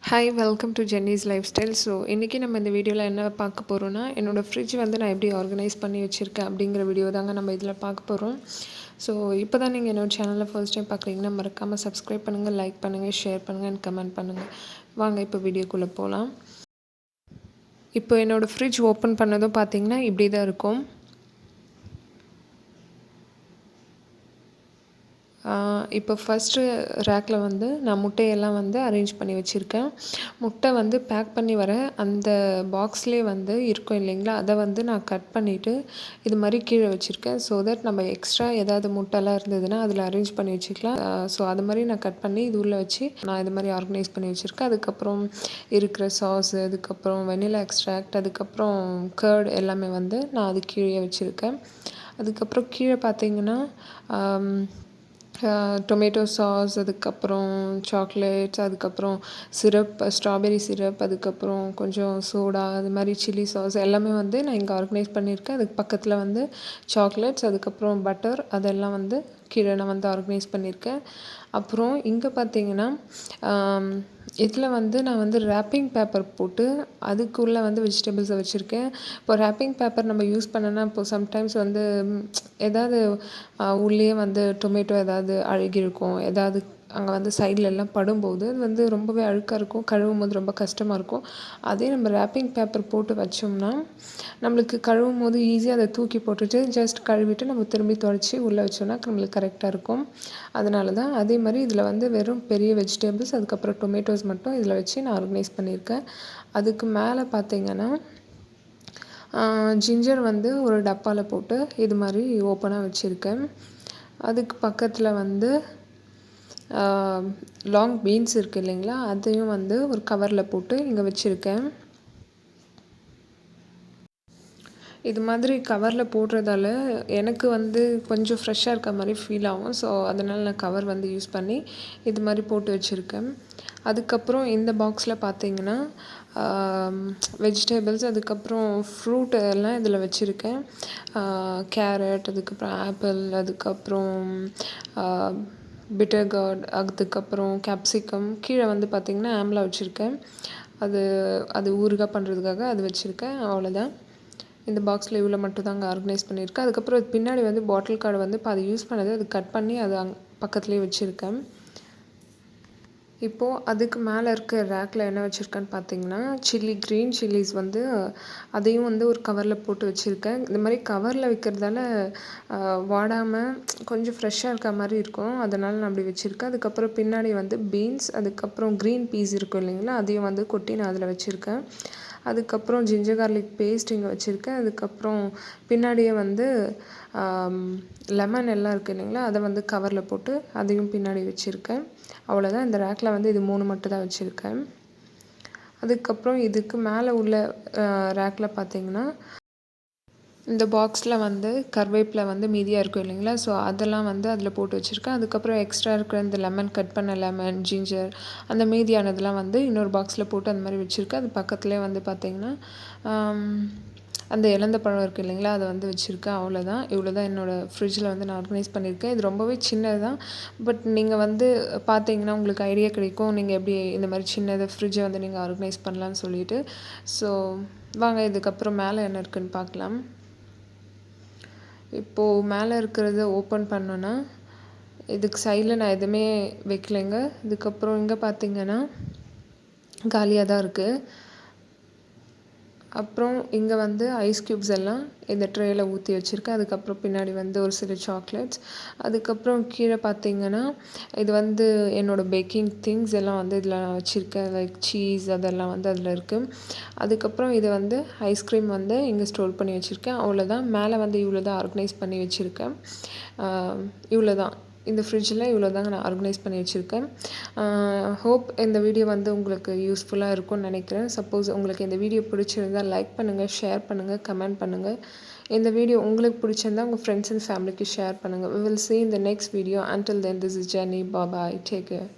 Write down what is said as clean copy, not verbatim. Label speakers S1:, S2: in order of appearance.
S1: Hi welcome to Jenneys life style. So இன்றைக்கி நம்ம இந்த வீடியோவில் என்ன பார்க்க போகிறோன்னா, என்னோடய ஃப்ரிட்ஜ் வந்து நான் எப்படி ஆர்கனைஸ் பண்ணி வச்சுருக்கேன் அப்படிங்கிற வீடியோ தாங்க நம்ம இதில் பார்க்க போகிறோம். ஸோ இப்போ தான் நீங்கள் என்னோடய சேனலில் ஃபர்ஸ்ட் டைம் பார்க்குறீங்கன்னா மறக்காமல் சப்ஸ்கிரைப் பண்ணுங்கள், லைக் பண்ணுங்கள், ஷேர் பண்ணுங்கள் அண்ட் கமெண்ட் பண்ணுங்கள். வாங்க இப்போ வீடியோக்குள்ளே போகலாம். இப்போ என்னோடய ஃப்ரிட்ஜ் ஓப்பன் பண்ணதும் பார்த்திங்கன்னா இப்படி தான் இருக்கும். இப்போ ஃபஸ்ட்டு ரேக்கில் வந்து நான் முட்டையெல்லாம் வந்து அரேஞ்ச் பண்ணி வச்சுருக்கேன். முட்டை வந்து பேக் பண்ணி வர அந்த பாக்ஸ்லேயே வந்து இருக்கும் இல்லைங்களா, அதை வந்து நான் கட் பண்ணிவிட்டு இது மாதிரி கீழே வச்சுருக்கேன். ஸோ தட் நம்ம எக்ஸ்ட்ரா ஏதாவது முட்டைலாம் இருந்ததுன்னா அதில் அரேஞ்ச் பண்ணி வச்சுக்கலாம். ஸோ அது மாதிரி நான் கட் பண்ணி இது உள்ளே வச்சு நான் இது மாதிரி ஆர்கனைஸ் பண்ணி வச்சுருக்கேன். அதுக்கப்புறம் இருக்கிற சாஸ், அதுக்கப்புறம் வெனிலா எக்ஸ்ட்ராக்ட், அதுக்கப்புறம் கர்ட் எல்லாமே வந்து நான் அது கீழே வச்சுருக்கேன். அதுக்கப்புறம் கீழே பார்த்திங்கன்னா டொமேட்டோ சாஸ், அதுக்கப்புறம் சாக்லேட்ஸ், அதுக்கப்புறம் சிரப், ஸ்ட்ராபெரி சிரப், அதுக்கப்புறம் கொஞ்சம் சோடா, அது மாதிரி சில்லி சாஸ் எல்லாமே வந்து நான் இங்கே ஆர்கனைஸ் பண்ணியிருக்கேன். அதுக்கு பக்கத்தில் வந்து சாக்லேட்ஸ், அதுக்கப்புறம் பட்டர், அதெல்லாம் வந்து கீழே நான் வந்து ஆர்கனைஸ் பண்ணியிருக்கேன். அப்புறம் இங்கே பார்த்தீங்கன்னா இதில் வந்து நான் வந்து ரேப்பிங் பேப்பர் போட்டு அதுக்குள்ளே வந்து வெஜிடபிள்ஸை வச்சுருக்கேன். இப்போ ரேப்பிங் பேப்பர் நம்ம யூஸ் பண்ணோன்னா இப்போ சம்டைம்ஸ் வந்து ஏதாவது உள்ளேயே வந்து டொமேட்டோ ஏதாவது அழுகியிருக்கும், ஏதாவது அங்கே வந்து சைடில் எல்லாம் படும்போது அது வந்து ரொம்பவே அழுக்காக இருக்கும், கழுவும் போது ரொம்ப கஷ்டமாக இருக்கும். அதே நம்ம ரேப்பிங் பேப்பர் போட்டு வச்சோம்னா நம்மளுக்கு கழுவும் போது ஈஸியாக அதை தூக்கி போட்டுட்டு ஜஸ்ட் கழுவிட்டு நம்ம திரும்பி துடைச்சி உள்ளே வச்சோம்னா நம்மளுக்கு கரெக்டாக இருக்கும். அதனால தான் அதே மாதிரி இதில் வந்து வெறும் பெரிய வெஜிடபிள்ஸ், அதுக்கப்புறம் டொமேட்டோஸ் மட்டும் இதில் வச்சு நான் ஆர்கனைஸ் பண்ணியிருக்கேன். அதுக்கு மேலே பார்த்திங்கன்னா ஜிஞ்சர் வந்து ஒரு டப்பாவில் போட்டு இது மாதிரி ஓப்பனாக வச்சுருக்கேன். அதுக்கு பக்கத்தில் வந்து லாங் பீன்ஸ் இருக்குது இல்லைங்களா, அதையும் வந்து ஒரு கவரில் போட்டு இங்கே வச்சுருக்கேன். இது மாதிரி கவரில் போடுறதால எனக்கு வந்து கொஞ்சம் ஃப்ரெஷ்ஷாக இருக்க மாதிரி ஃபீல் ஆகும். ஸோ அதனால் நான் கவர் வந்து யூஸ் பண்ணி இது மாதிரி போட்டு வச்சுருக்கேன். அதுக்கப்புறம் இந்த பாக்ஸில் பார்த்திங்கன்னா வெஜிடபிள்ஸ், அதுக்கப்புறம் ஃப்ரூட் எல்லாம் இதில் வச்சுருக்கேன். கேரட், அதுக்கப்புறம் ஆப்பிள், அதுக்கப்புறம் பிட்டர் கார்ட், அதுக்கப்புறம் கேப்சிகம், கீழே வந்து பார்த்திங்கன்னா ஆம்லா வச்சுருக்கேன். அது ஊறுகாய் பண்ணுறதுக்காக அது வச்சுருக்கேன். அவ்வளோதான். இந்த பாக்ஸில் இவ்வளோ மட்டும் தாங்க ஆர்கனைஸ் பண்ணியிருக்கேன். அதுக்கப்புறம் பின்னாடி வந்து பாட்டில் கார்டு வந்து இப்போ அது யூஸ் பண்ணது அது கட் பண்ணி அது பக்கத்துலேயே வச்சுருக்கேன். இப்போது அதுக்கு மேலே இருக்க ரேக்கில் என்ன வச்சுருக்கேன்னு பார்த்தீங்கன்னா க்ரீன் சில்லிஸ் வந்து அதையும் வந்து ஒரு கவரில் போட்டு வச்சுருக்கேன். இந்த மாதிரி கவரில் வைக்கிறதால வாடாமல் கொஞ்சம் ஃப்ரெஷ்ஷாக இருக்க மாதிரி இருக்கும், அதனால் நான் அப்படி வச்சுருக்கேன். அதுக்கப்புறம் பின்னாடி வந்து பீன்ஸ், அதுக்கப்புறம் க்ரீன் பீஸ் இருக்கும் இல்லைங்களா, அதையும் வந்து கொட்டி நான் அதில் வச்சுருக்கேன். அதுக்கப்புறம் ஜிஞ்சர் கார்லிக் பேஸ்ட் இங்கே வச்சுருக்கேன். அதுக்கப்புறம் பின்னாடியே வந்து லெமன் எல்லாம் இருக்குது இல்லைங்களா, அதை வந்து கவரில் போட்டு அதையும் பின்னாடி வச்சுருக்கேன். அவ்வளோதான். இந்த ரேக்கில் வந்து இது 3 மட்டும் தான் வச்சுருக்கேன். அதுக்கப்புறம் இதுக்கு மேலே உள்ள ரேக்கில் பார்த்திங்கன்னா இந்த பாக்ஸில் வந்து கருவேப்பிலை வந்து மீதியாக இருக்கும் இல்லைங்களா, ஸோ அதெல்லாம் வந்து அதில் போட்டு வச்சுருக்கேன். அதுக்கப்புறம் எக்ஸ்ட்ரா இருக்கிற இந்த கட் பண்ண லெமன், ஜிஞ்சர், அந்த மீதியானதெல்லாம் வந்து இன்னொரு பாக்ஸில் போட்டு அந்த மாதிரி வச்சுருக்கேன். அது பக்கத்துலேயே வந்து பார்த்திங்கன்னா அந்த இலந்த பழம் இருக்குது இல்லைங்களா, அதை வந்து வச்சுருக்கேன். அவ்வளோதான். இவ்வளோ தான் என்னோடய ஃப்ரிட்ஜில் வந்து நான் ஆர்கனைஸ் பண்ணியிருக்கேன். இது ரொம்பவே சின்னது தான், பட் நீங்கள் வந்து பார்த்தீங்கன்னா உங்களுக்கு ஐடியா கிடைக்கும் நீங்கள் எப்படி இந்த மாதிரி சின்னதை ஃப்ரிட்ஜை வந்து நீங்கள் ஆர்கனைஸ் பண்ணலான்னு சொல்லிட்டு. ஸோ வாங்க இதுக்கப்புறம் மேலே என்ன இருக்குதுன்னு பார்க்கலாம். இப்போது மேலே இருக்கிறத ஓப்பன் பண்ணோன்னா இதுக்கு சைடில் நான் எதுவுமே வைக்கலைங்க. இதுக்கப்புறம் இங்கே பார்த்திங்கன்னா காலியாக தான் இருக்குது. அப்புறம் இங்கே வந்து ஐஸ் க்யூப்ஸ் எல்லாம் இந்த ட்ரேயில் ஊற்றி வச்சுருக்கேன். அதுக்கப்புறம் பின்னாடி வந்து ஒரு சில சாக்லேட்ஸ், அதுக்கப்புறம் கீழே பார்த்திங்கன்னா இது வந்து என்னோடய பேக்கிங் திங்ஸ் எல்லாம் வந்து இதில் நான் வச்சுருக்கேன். லைக் சீஸ் அதெல்லாம் வந்து அதில் இருக்குது. அதுக்கப்புறம் இது வந்து ஐஸ்கிரீம் வந்து இங்கே ஸ்டோர் பண்ணி வச்சுருக்கேன். அவ்வளோதான். மேலே வந்து இவ்வளோ தான் ஆர்கனைஸ் பண்ணி வச்சுருக்கேன். இவ்வளோ தான். இந்த ஃப்ரிட்ஜில் இவ்வளோ தாங்க நான் ஆர்கனைஸ் பண்ணி வச்சுருக்கேன். ஹோப் இந்த வீடியோ வந்து உங்களுக்கு யூஸ்ஃபுல்லாக இருக்கும்னு நினைக்கிறேன். சப்போஸ் உங்களுக்கு இந்த வீடியோ பிடிச்சிருந்தால் லைக் பண்ணுங்கள், ஷேர் பண்ணுங்கள், கமெண்ட் பண்ணுங்கள். இந்த வீடியோ உங்களுக்கு பிடிச்சிருந்தால் உங்கள் ஃப்ரெண்ட்ஸ் அண்ட் ஃபேமிலிக்கு ஷேர் பண்ணுங்கள். We will see in the next video. Until then, this is Jennie. Bye bye. Take care.